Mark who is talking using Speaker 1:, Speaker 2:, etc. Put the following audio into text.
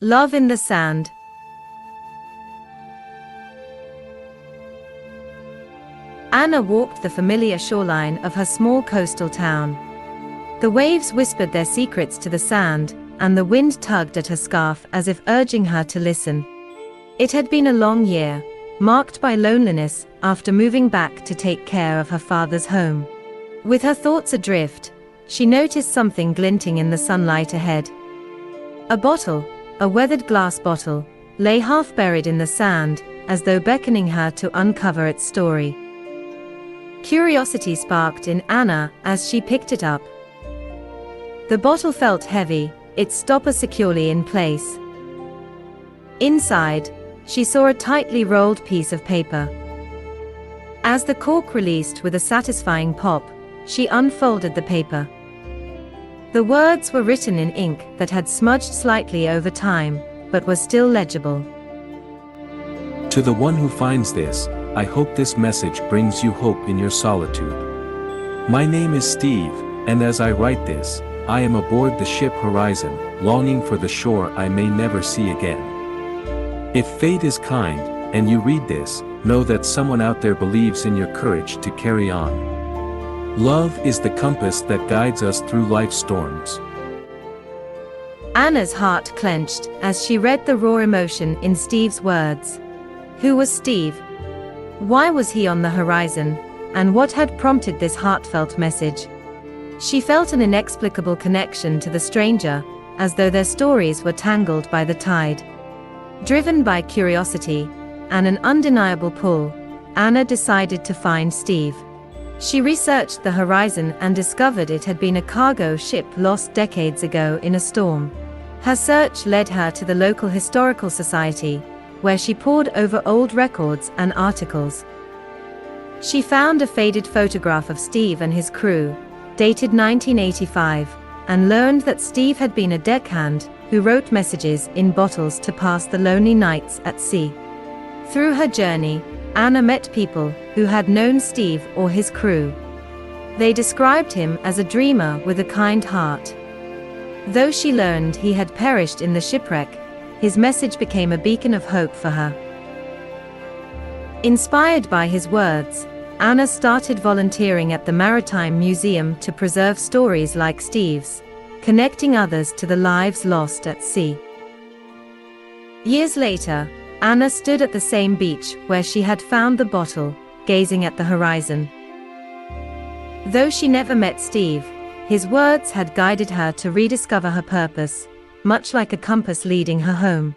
Speaker 1: Love in the sand. Anna walked the familiar shoreline of her small coastal town. The waves whispered their secrets to the sand, and the wind tugged at her scarf as if urging her to listen. It had been a long year, marked by loneliness after moving back to take care of her father's home. With her thoughts adrift, she noticed something glinting in the sunlight ahead. A bottle, a weathered glass bottle, lay half buried in the sand, as though beckoning her to uncover its story. Curiosity sparked in Anna as she picked it up. The bottle felt heavy, its stopper securely in place. Inside, she saw a tightly rolled piece of paper. As the cork released with a satisfying pop, she unfolded the paper. The words were written in ink that had smudged slightly over time, but was still legible.
Speaker 2: To the one who finds this, I hope this message brings you hope in your solitude. My name is Steve, and as I write this, I am aboard the ship Horizon, longing for the shore I may never see again. If fate is kind, and you read this, know that someone out there believes in your courage to carry on. Love is the compass that guides us through life's storms.
Speaker 1: Anna's heart clenched as she read the raw emotion in Steve's words. Who was Steve? Why was he on the horizon? And what had prompted this heartfelt message? She felt an inexplicable connection to the stranger, as though their stories were tangled by the tide. Driven by curiosity and an undeniable pull, Anna decided to find Steve. She researched the horizon and discovered it had been a cargo ship lost decades ago in a storm. Her search led her to the local historical society, where she pored over old records and articles. She found a faded photograph of Steve and his crew, dated 1985, and learned that Steve had been a deckhand who wrote messages in bottles to pass the lonely nights at sea. Through her journey, Anna met people who had known Steve or his crew. They described him as a dreamer with a kind heart. Though she learned he had perished in the shipwreck, his message became a beacon of hope for her. Inspired by his words, Anna started volunteering at the Maritime Museum to preserve stories like Steve's, connecting others to the lives lost at sea. Years later, Anna stood at the same beach where she had found the bottle, gazing at the horizon. Though she never met Steve, his words had guided her to rediscover her purpose, much like a compass leading her home.